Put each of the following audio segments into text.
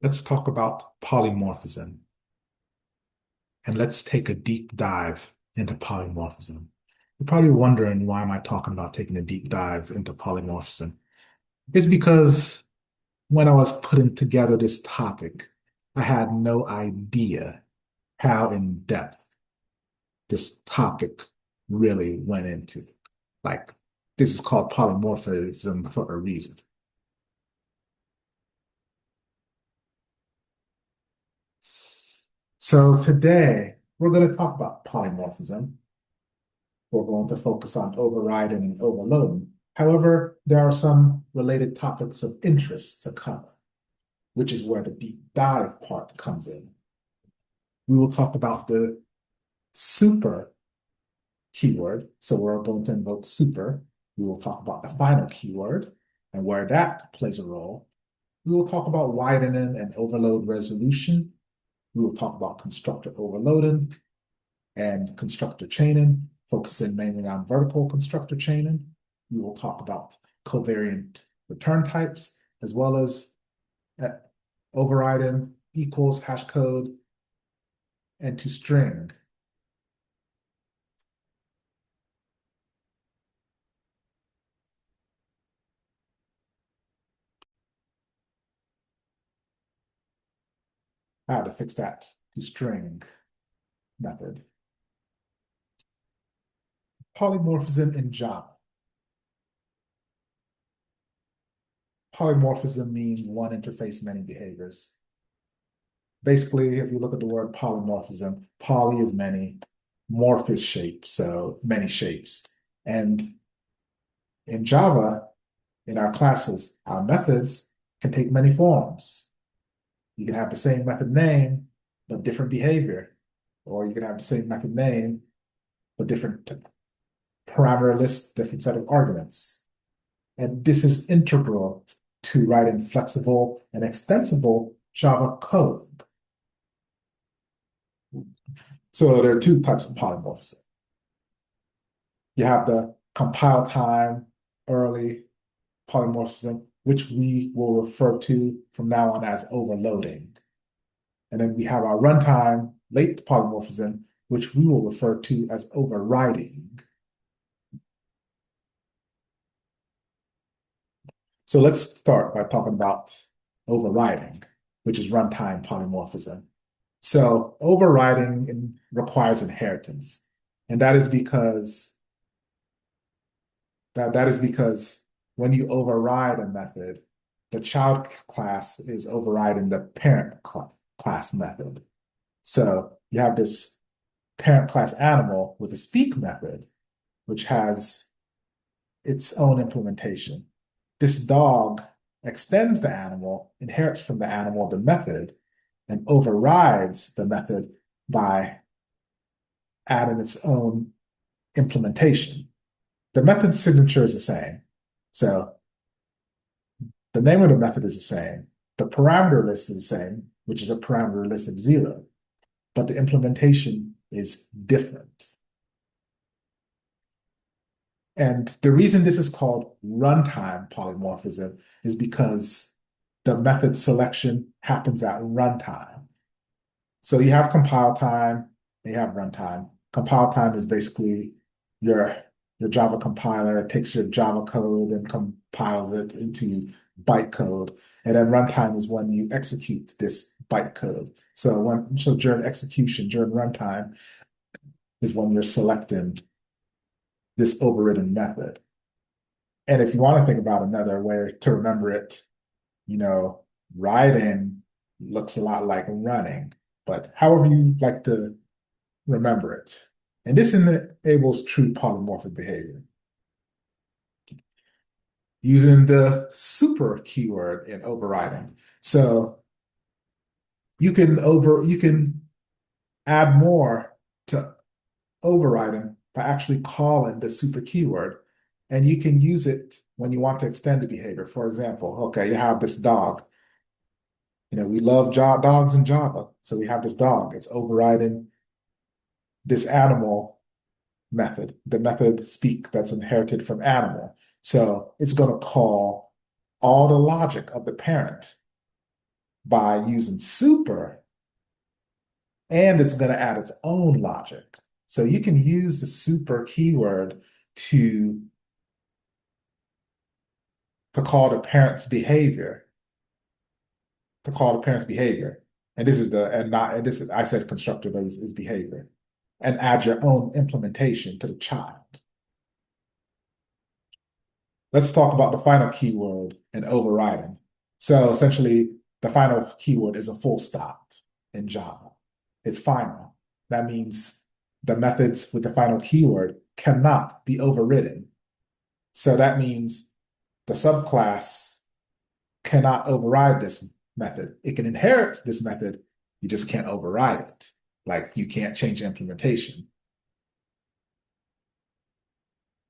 Let's talk about polymorphism, and let's take a deep dive into polymorphism. You're probably wondering, why am I talking about taking a deep dive into polymorphism? It's because when I was putting together this topic, I had no idea how in depth this topic really went into. Like, this is called polymorphism for a reason. So today, we're going to talk about polymorphism. We're going to focus on overriding and overloading. However, there are some related topics of interest to cover, which is where the deep dive part comes in. We will talk about the super keyword. So we're going to invoke super. We will talk about the final keyword and where that plays a role. We will talk about widening and overload resolution. We will talk about constructor overloading and constructor chaining, focusing mainly on vertical constructor chaining. We will talk about covariant return types, as well as uh, overriding equals hash code and to string. How to fix that to string method. Polymorphism in Java. Polymorphism means one interface, many behaviors. Basically, if you look at the word polymorphism, poly is many, morph is shape, so many shapes. And in Java, in our classes, our methods can take many forms. You can have the same method name, but different behavior. Or you can have the same method name, but different parameter lists, different set of arguments. And this is integral to writing flexible and extensible Java code. So there are two types of polymorphism. You have the compile time early polymorphism, which we will refer to from now on as overloading. And then we have our runtime late polymorphism, which we will refer to as overriding. So let's start by talking about overriding, which is runtime polymorphism. So overriding requires inheritance. And that is because when you override a method, the child class is overriding the parent class method. So you have this parent class animal with a speak method, which has its own implementation. This dog extends the animal, inherits from the animal the method, and overrides the method by adding its own implementation. The method signature is the same. So the name of the method is the same. The parameter list is the same, which is a parameter list of 0, but the implementation is different. And the reason this is called runtime polymorphism is because the method selection happens at runtime. So you have compile time, and you have runtime. Compile time is basically your your Java compiler takes your Java code and compiles it into bytecode. And then runtime is when you execute this bytecode. So during execution, during runtime is when you're selecting this overridden method. And if you want to think about another way to remember it, you know, riding looks a lot like running, but however you like to remember it. And this enables true polymorphic behavior. Using the super keyword in overriding. So you can add more to overriding by actually calling the super keyword. And you can use it when you want to extend the behavior. For example, okay, you have this dog. We love dogs in Java. So we have this dog. It's overriding this animal method, the method speak that's inherited from animal. So it's going to call all the logic of the parent by using super, and it's going to add its own logic. So you can use the super keyword to call the parent's behavior, to call the parent's behavior. And this is the, and not, and this is, I said constructor, but is behavior. And add your own implementation to the child. Let's talk about the final keyword and overriding. So essentially, the final keyword is a full stop in Java. It's final. That means the methods with the final keyword cannot be overridden. So that means the subclass cannot override this method. It can inherit this method, you just can't override it. Like you can't change the implementation.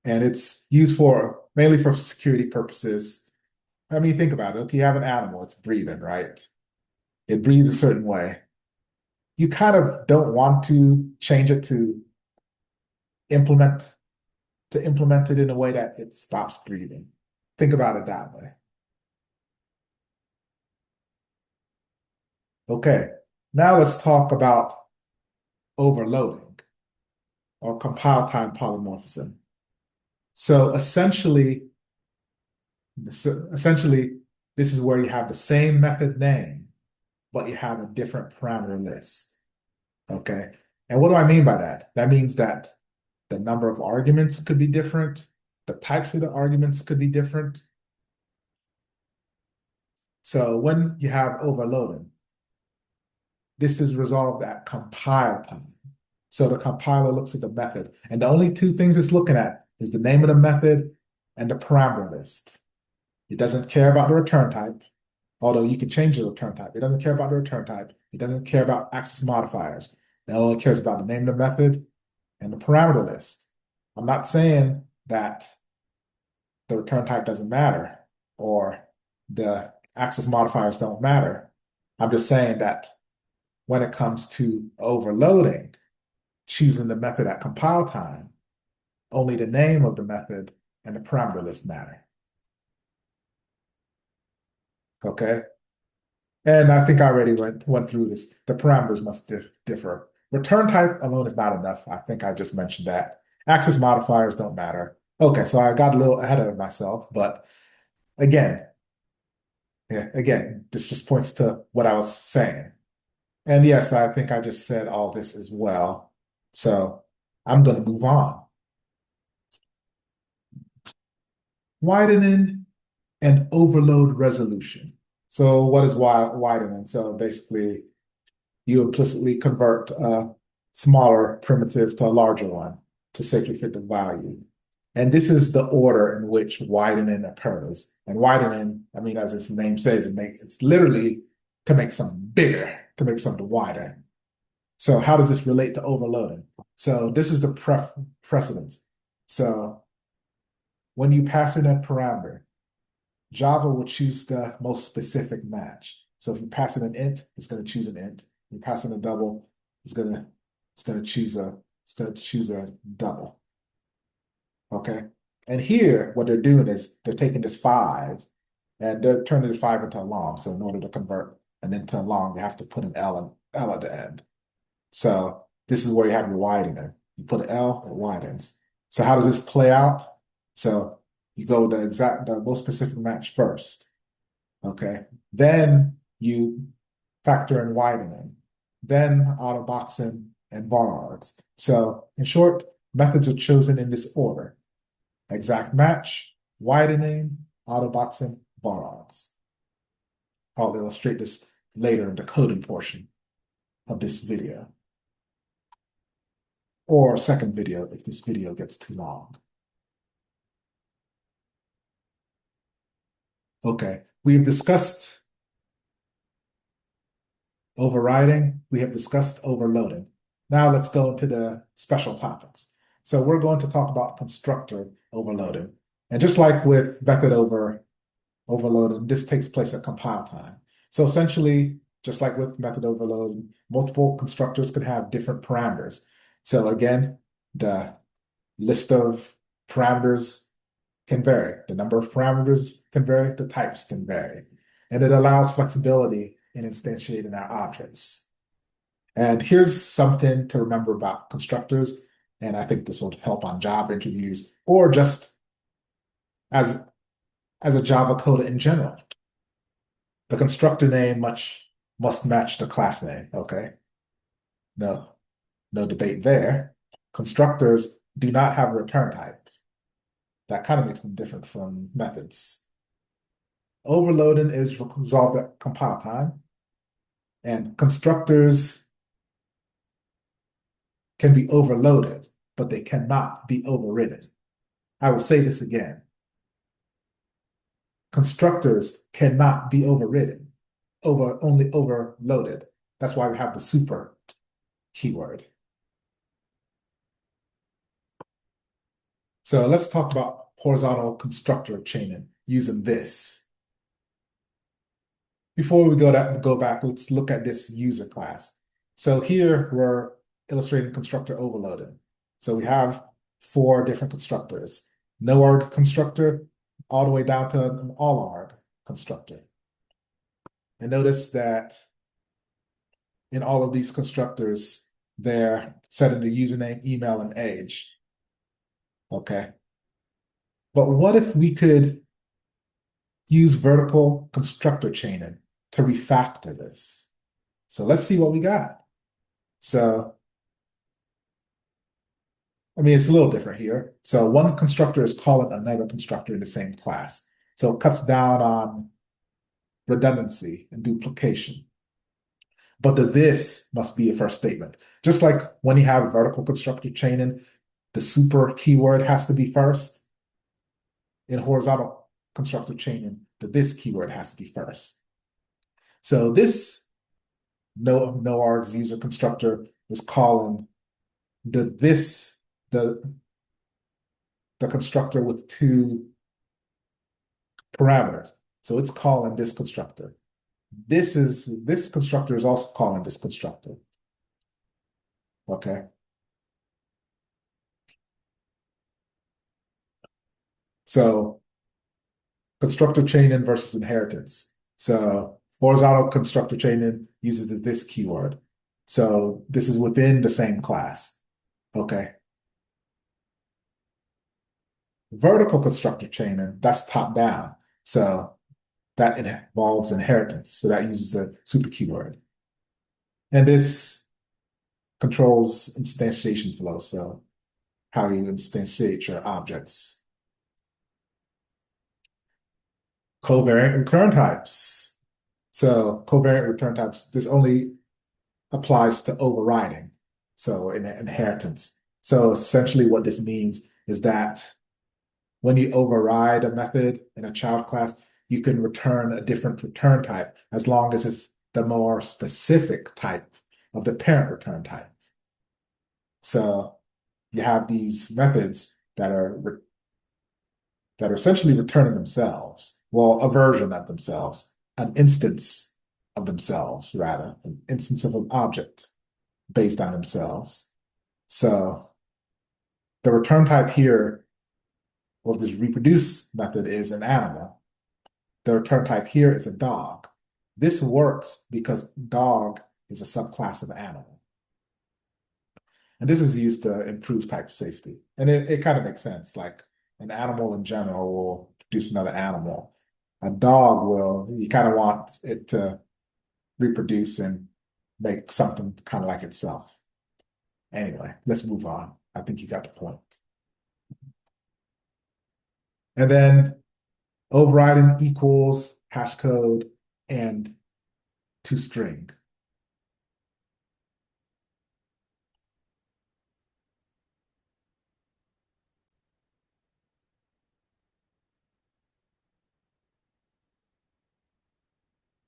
And it's used for mainly for security purposes. I mean, think about it. Okay, you have an animal, it's breathing, right? It breathes a certain way. You kind of don't want to change it implement to implement it in a way that it stops breathing. Think about it that way. Okay, now let's talk about overloading or compile time polymorphism. So essentially, this is where you have the same method name, but you have a different parameter list. Okay. And what do I mean by that? That means that the number of arguments could be different. The types of the arguments could be different. So when you have overloading, this is resolved at compile time. So the compiler looks at the method, and the only two things it's looking at is the name of the method and the parameter list. It doesn't care about the return type, although you can change the return type. It doesn't care about the return type. It doesn't care about access modifiers. It only cares about the name of the method and the parameter list. I'm not saying that the return type doesn't matter or the access modifiers don't matter. I'm just saying that when it comes to overloading, choosing the method at compile time, only the name of the method and the parameter list matter. Okay? And I think I already went through this. The parameters must differ. Return type alone is not enough. I think I just mentioned that. Access modifiers don't matter. Okay, so I got a little ahead of myself, but again, this just points to what I was saying. And yes, I think I just said all this as well. So I'm going to move on. Widening and overload resolution. So what is widening? So basically, you implicitly convert a smaller primitive to a larger one to safely fit the value. And this is the order in which widening occurs. And widening, I mean, as its name says, it's literally to make something bigger, to make something wider. So how does this relate to overloading? So this is the precedence. So when you pass in a parameter, Java will choose the most specific match. So if you pass in an int, it's going to choose an int. If you pass in a double, it's going to choose a double. Okay. And here, what they're doing is they're taking this 5 and they're turning this 5 into a long. So in order to convert an int to a long, they have to put an L at the end. So this is where you have your widening. You put an L, it widens. So how does this play out? So you go the most specific match first. Okay. Then you factor in widening, then auto boxing and varargs. So in short, methods are chosen in this order: exact match, widening, auto boxing, varargs. I'll illustrate this later in the coding portion of this video, or second video if this video gets too long. Okay, we've discussed overriding, we have discussed overloading. Now let's go into the special topics. So we're going to talk about constructor overloading. And just like with method overloading, this takes place at compile time. So essentially, just like with method overloading, multiple constructors could have different parameters. So again, the list of parameters can vary. The number of parameters can vary, the types can vary. And it allows flexibility in instantiating our objects. And here's something to remember about constructors, and I think this will help on job interviews or just as, as a Java code in general. The constructor name must match the class name, okay? No, no debate there. Constructors do not have a return type. That kind of makes them different from methods. Overloading is resolved at compile time, and constructors can be overloaded, but they cannot be overridden. I will say this again. Constructors cannot be overridden, only overloaded. That's why we have the super keyword. So let's talk about horizontal constructor chaining using this. Before we go back, let's look at this user class. So here we're illustrating constructor overloading. So we have 4 different constructors. No arg constructor, all the way down to an all arg constructor. And notice that in all of these constructors, they're setting the username, email, and age. Okay. But what if we could use vertical constructor chaining to refactor this? So let's see what we got. So, I mean, it's a little different here. So one constructor is calling another constructor in the same class. So it cuts down on redundancy and duplication. But the this must be a first statement. Just like when you have vertical constructor chaining, the super keyword has to be first. In horizontal constructor chaining, the this keyword has to be first. So this no args user constructor is calling the constructor with 2 parameters. So it's calling this constructor. This constructor is also calling this constructor. Okay. So constructor chaining versus inheritance. So horizontal constructor chaining uses this keyword. So this is within the same class. Okay. Vertical constructor chaining, that's top down. So that involves inheritance. So that uses the super keyword. And this controls instantiation flow. So how you instantiate your objects. Covariant return types. So covariant return types, this only applies to overriding. So in inheritance. So essentially what this means is that when you override a method in a child class, you can return a different return type as long as it's the more specific type of the parent return type. So you have these methods that are essentially returning themselves. Well, a version of themselves, an instance of themselves, rather, an instance of an object based on themselves. So the return type here of this reproduce method is an animal. The return type here is a dog. This works because dog is a subclass of animal. And this is used to improve type safety. And it kind of makes sense. Like an animal in general will produce another animal. A dog will, you kind of want it to reproduce and make something kind of like itself. Anyway, let's move on. I think you got the point. And then overriding equals hash code and toString.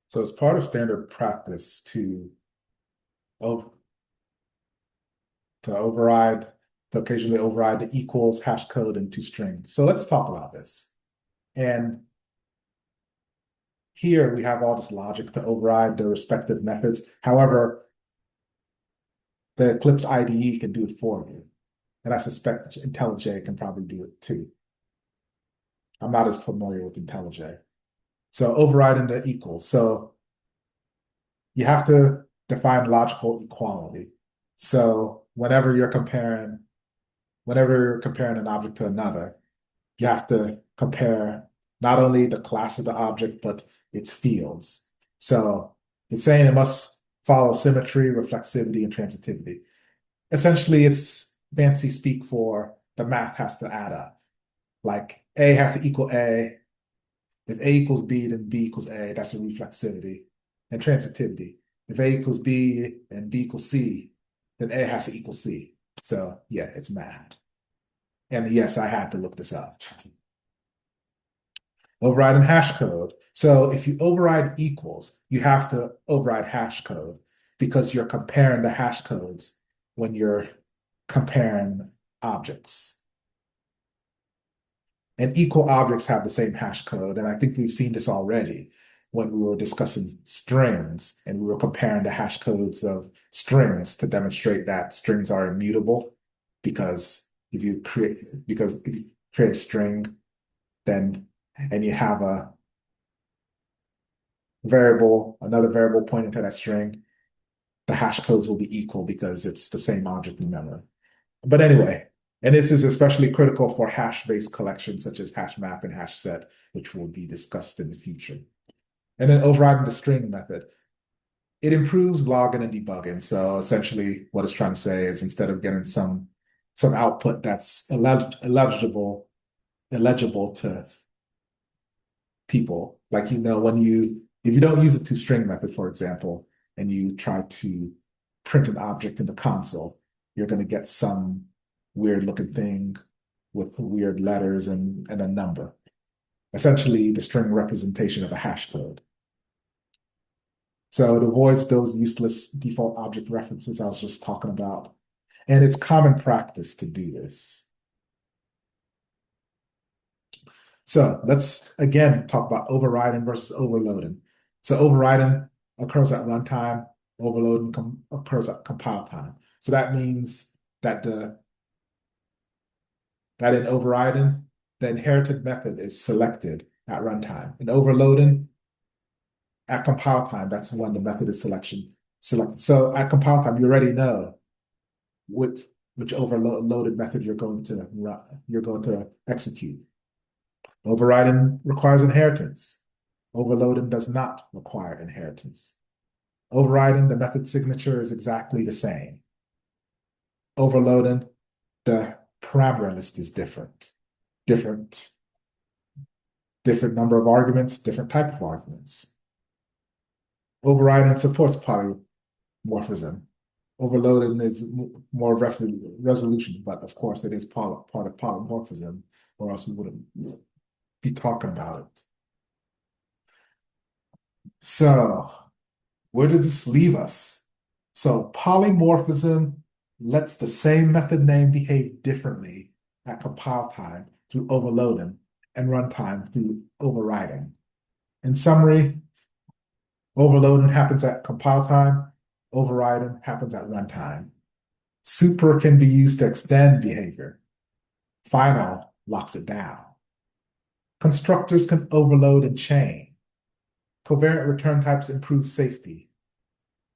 So it's part of standard practice to occasionally override the equals, hash code, and toString. So let's talk about this. And here we have all this logic to override the respective methods. However, the Eclipse IDE can do it for you. And I suspect IntelliJ can probably do it too. I'm not as familiar with IntelliJ. So overriding the equals. So you have to define logical equality. So whenever you're comparing an object to another, you have to compare not only the class of the object, but its fields. So it's saying it must follow symmetry, reflexivity, and transitivity. Essentially, it's fancy speak for the math has to add up. Like A has to equal A. If A equals B, then B equals A. That's a reflexivity. And transitivity. If A equals B and B equals C, then A has to equal C. So yeah, it's math. And yes, I had to look this up. Overriding hash code. So if you override equals, you have to override hash code because you're comparing the hash codes when you're comparing objects. And equal objects have the same hash code. And I think we've seen this already when we were discussing strings and we were comparing the hash codes of strings to demonstrate that strings are immutable because if you create a string, then and you have another variable pointing to that string, the hash codes will be equal because it's the same object in memory. But anyway, and this is especially critical for hash-based collections such as hash map and hash set, which will be discussed in the future. And then overriding the string method. It improves logging and debugging. So essentially what it's trying to say is instead of getting some output that's illegible to people, like if you don't use the toString method, for example, and you try to print an object in the console, you're going to get some weird looking thing with weird letters and a number. Essentially, the string representation of a hash code. So it avoids those useless default object references I was just talking about. And it's common practice to do this. So let's again talk about overriding versus overloading. So overriding occurs at runtime, overloading occurs at compile time. So that means that in overriding, the inherited method is selected at runtime. In overloading, at compile time, that's when the method is selected. So at compile time, you already know which overloaded method you're going to execute. Overriding requires inheritance. Overloading does not require inheritance. Overriding, the method signature is exactly the same. Overloading, the parameter list is different. Different number of arguments, different type of arguments. Overriding supports polymorphism. Overloading is more resolution, but of course it is part of polymorphism, or else we wouldn't be talking about it. So, where does this leave us? So, polymorphism lets the same method name behave differently at compile time through overloading and runtime through overriding. In summary, overloading happens at compile time, overriding happens at runtime. Super can be used to extend behavior. Final locks it down. Constructors can overload and chain. Covariant return types improve safety.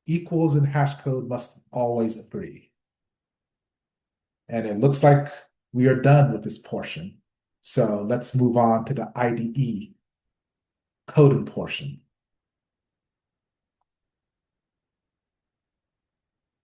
Equals in hash code must always agree. And it looks like we are done with this portion. So let's move on to the IDE coding portion.